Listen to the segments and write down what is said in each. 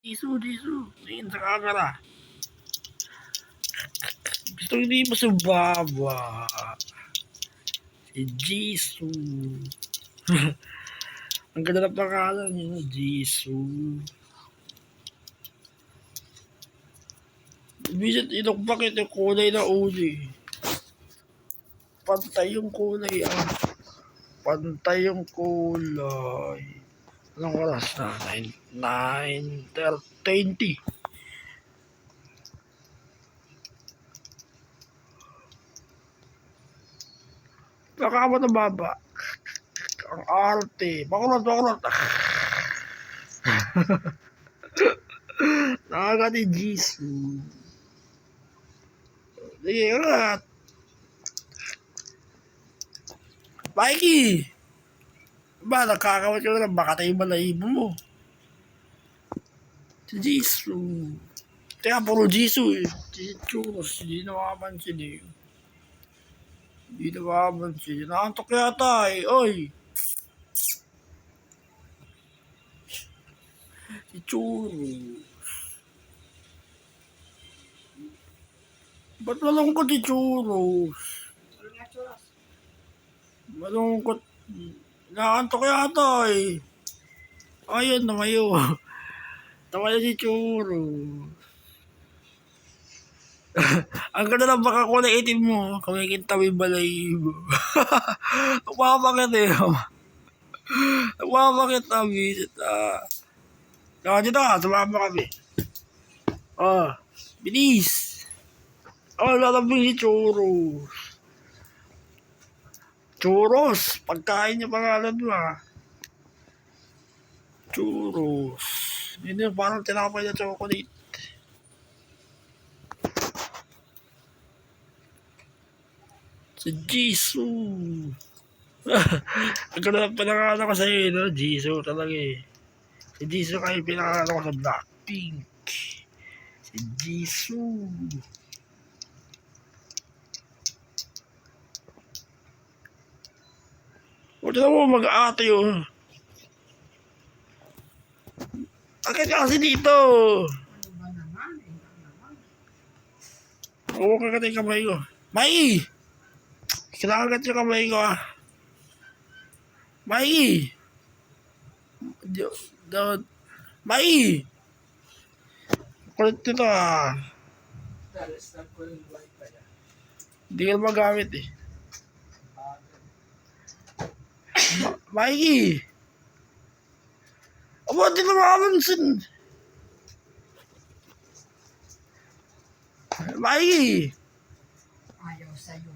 Jisoo, tingin sa camera. Gusto hindi mo sumaba. Si Jisoo. Ang ganda ng pangalan niya, Jisoo. Bisit inokbak ito yung kulay na uli. Pantay yung kulay Pantay yung kulay. Anong oras na? 9:20. Baka mo na baba. Ang arte. Bakulot. Nakagat ni Jisoo. Sige, ulat. Mikey! Ba, nagkakawat ka na lang. Baka tayo malahibo mo. Si Jisoo. Teka, puro Jisoo eh. Si Churros. Hindi nakapansin eh. Nakantok yata eh. Oy! Si Churros. Ba't malungkot si Churros? Malungkot. Nakantok yata eh. Ayun, namayo. Namayo si Churros. Ang ganda lang baka kulay itim mo. Kumikinta may balay mo. Nagpapakit eh. Nagpapakit na visit dito ka, sumama kami. Bilis. Lalabing si Churros. Churros. Pagkain niya pangalan mo Churros. Hindi yung parang tinapay na chocolate. Si Jisoo. Ang ganda ng pinakalan ko sa'yo, no? Jisoo talaga eh. Si Jisoo kayo pinakalan ko sa Blackpink. Si Jisoo. Huwag na mo mag-ate yun. Akit ka kasi dito. Huwag ka kasi kamay ko. Mai! Kinakagat yung kamay ko Mai! Mai! Kulit nito Hindi ka magamit eh. Mikey! Aba, di na makamansin. Mikey! Ayaw sa'yo.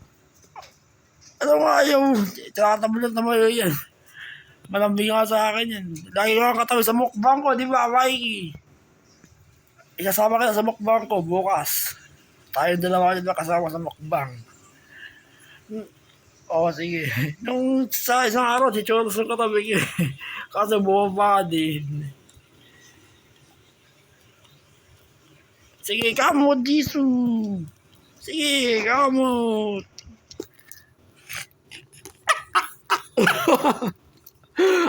Ano nga ayaw? Tatabulat naman yan. Malambing nga sa akin yan. Lagi ko katabi sa mukbang ko, di ba, Mikey? Isasama kita sa mukbang ko bukas. Tayo dalawa din kasama sa mukbang. Sige. Nung sa isang araw, si Churros ang katabi ko. Kasi bumaba din. Sige, kamot, Jisoo. Sige, kamot.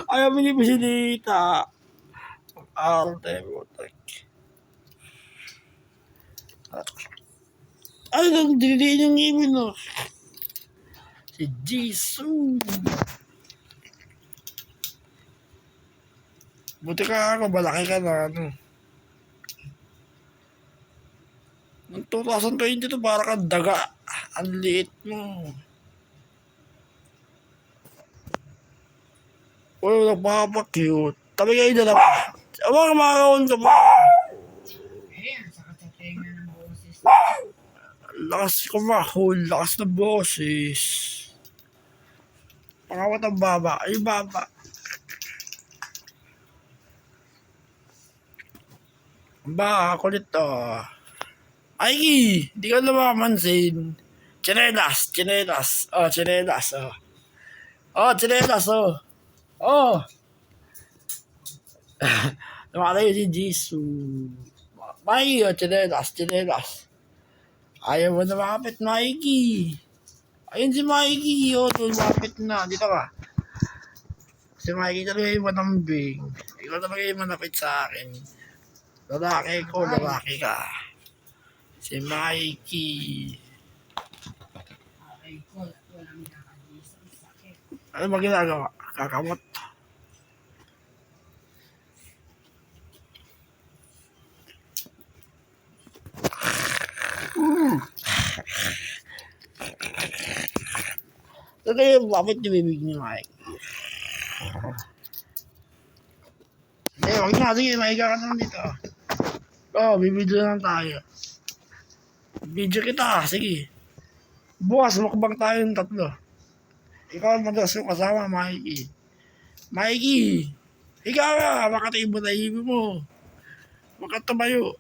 Ayaw binibisilita. Arte mo. Ay, nagdiliin yung ibon Si Jisoo. Buti ka ako, malaki ka na Noong 2022, para kang daga. Ang liit mo. Nagpapakute. Tabi kayo dalawa. Mga makakaon ka pa. Ayan, saka sa tenga ng boses. Lakas kumahol. Lakas ng boses. Pangawat ang baba. Ay, baba. Kulit Ay, di ka namamansin. Chinelas. Chinelas. Lumalayo si Jisoo. Mikey, chinelas. Ayaw mo na makapit, Mikey. Ayun si Mikey, lumapit na. Dito ka. Si Mikey talaga yung manambing. Ikaw talaga yung manapit sa akin. Lalaki ko, lalaki ka. Si Mikey. Aray ko, walang nakalisang sakit. Ano ba ginagawa? Kakamot. Kaya bakit yung bibig ni Mike? Huwag na. Sige, mahiga ka naman dito. Bibidyo lang tayo. Video kita. Sige. Bukas, mukbang tayo ng 3. Ikaw ang madalas yung kasama, Mikey. Mikey! Higa ka! Makatayo mo na ibo mo. Makatumayo.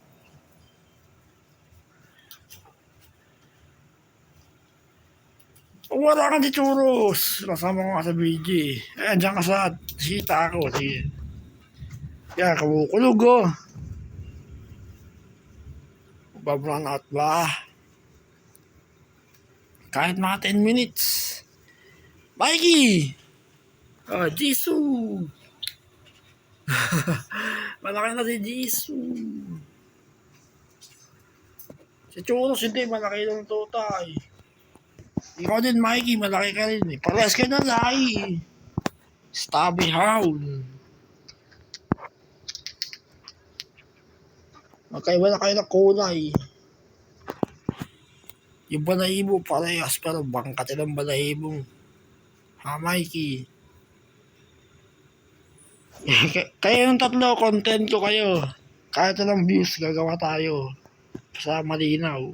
Kung wala kang tituros, kasama ko nga sa BG. Ayan, dyan ka sa sita ako. Sige. Yan, kumukulog oh. Babrown out ba? Kahit mga 10 minutes. Mikey! Jisoo! Malaki na si Jisoo. Si Churos hindi, malaki ng tutay. Ikaw din, Mikey, malaki ka rin eh. Parehas ka na lahi. Stubby Hound. Magkaiba na kayo ng kulay. Yung balahibo parehas, pero bangkat ng balahibo. Ha, Mikey? Kayo yung 3, content ko kayo. Kahit anong views, gagawa tayo. Sa malinaw.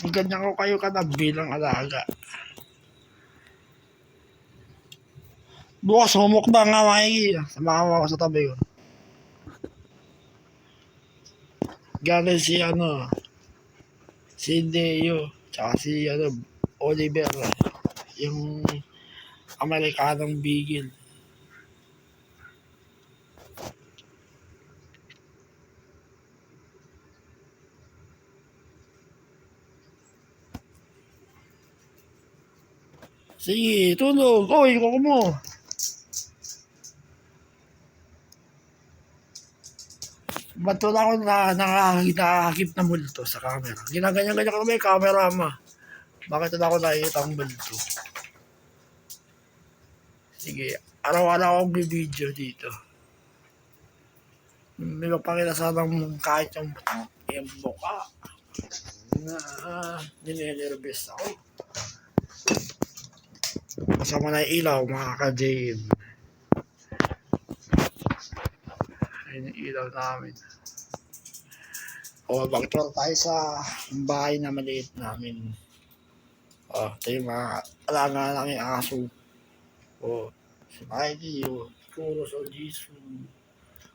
Ganyan ko kayo kanab bilang alaga. Bukas humukbang nga, Mikey. Samahan mo ako sa tabi ko. Galing si Deo, tsaka si Oliver, yung Amerikanong Beagle. Sige, tulog. Oy, kuko mo. Ba't wala ako nakakagip na multo sa camera? Ginaganyan-ganyan ko may camera ma. Bakit wala ako nakikita ang multo? Sige, araw-araw akong bibidyo dito. May mapakita sanang kahit yung buka na ninenervous ako. Kasama na yung ilaw, mga ka-Jade. Ayun yung ilaw namin. Mag-tour tayo sa bahay na maliit namin. Ito yung mga alaga namin aso. Si Mikey, Churos, Jisoo.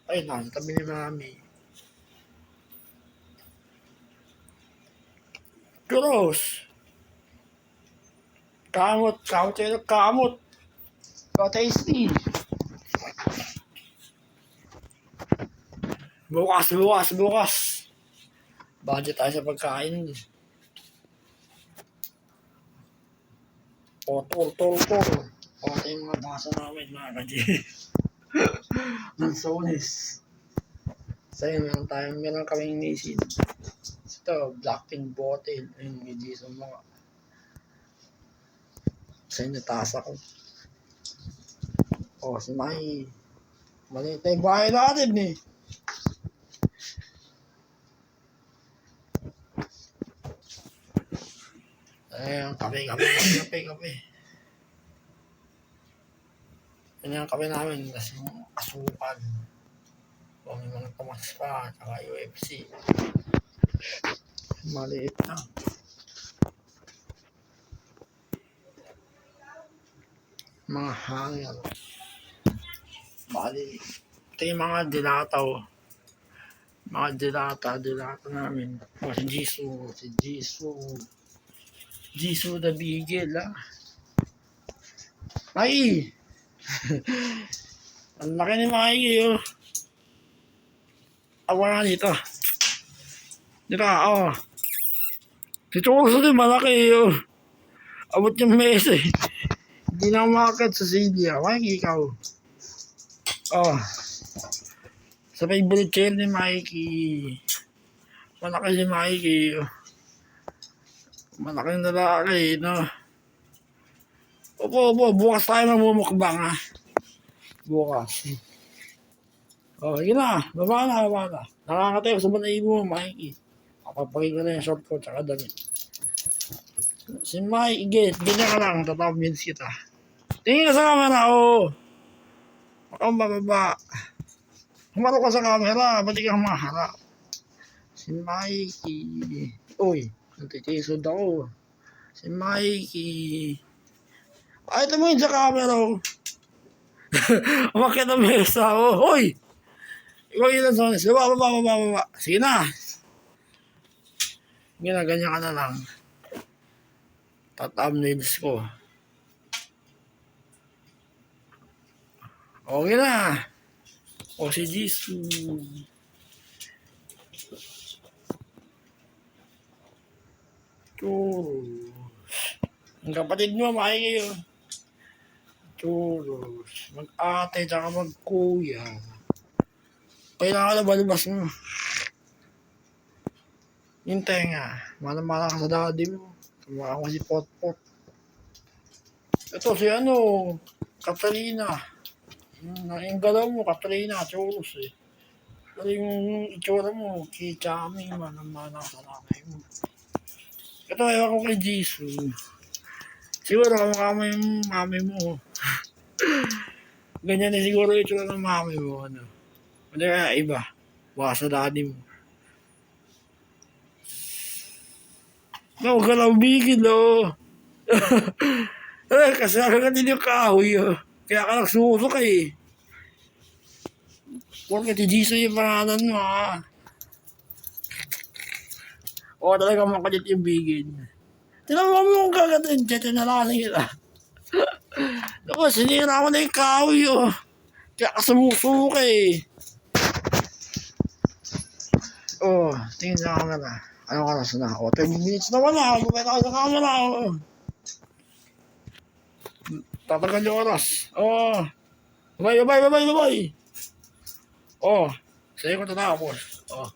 Ayun, nasa tabi ni Mami. Churos! Kamot. Tasty. Bukas. Budget tayo sa pagkain. Tol. Ito yung mga baso namin, mga kaji. Ng Sonis. Sa'yo, meron kaming nisin. Ito, Blackpink bottle. Ayun, may Jason mga. Sa'yo, natasa ko. Si Mai. Maliit na yung bahay natin eh. Ayan, kape. Yan yung kape namin, kasi yung asukan. May mga tumas pa, saka UFC. Maliit na. Mga hangin. Bali, ito yung mga dilataw. Mga dilata namin. Si Jisoo the Beagle, Ay! Ang laki ni Mikey, Awa nga dito. Diba, Si Churos din, malaki, Abot yung mesa, Hindi na umakit sa Celia. Mikey, ikaw. Oh, sa favorite chair ni Mikey. Malaki si Mikey. Malaking lalaki, no? Opo, bukas tayo mamumukbang, ha? Bukas. Oh, yun na. Baba na. Nakakatayo sa balahibo mo, Mikey. Kapapagay ko na yung short ko, tsaka damit. Si Mikey, ganyan ka lang, tatawag minutes kita. Tingin ka sa camera, oh. Baka bababa. Humaro ka sa camera, ba't di ka humaharap? Si Mikey. Uy, natitisod ako. Si Mikey. Ay, ito mo yun sa camera, oh. Umakit ang mesa, oh. Hoy! Ikaw yun ang sones. Baba. Sige na. Ganyan ka na lang. Thumbnails ko. Okay na. O si Jisoo. Churros. Ang kapatid mo, Mikey yun. Churros. Mag-ate, tsaka mag-kuya. Kailangan na balubas mo. Yung tenga. Mana-mana ka sa daddy mo. Tumawa ko si Potpot. Ito si Katrina. Yung galaw mo, Katrina, Churros eh. Pero yung itsura mo, Kichami, mana-mana ka sa nanay mo. Ito, ewan ko kay Jisoo. Siguro kamukha mo yung mami mo. Ganyan din siguro yung itsura ng mami mo. Hindi kaya iba. Baka sa daddy mo. Huwag ka lang bigil, oh. Kasi kagatin yung kahoy, oh. Kaya ka nagsusok eh. Huwag ka si Jisoo yung pangalan mo, ha. O talaga makalit yung bigil. Tinawag mo kung kagatin, tiyete na lang kita. Ako, sinira mo na yung kahoy, oh. Kaya ka sumusok eh. Oh, tingin sa camera. Anong oras na? O, 10 minutes na wala. Gumita ka sa camera. O. Tatagal yung oras. O. Bye. O. Sa'yo ko tatapos. O.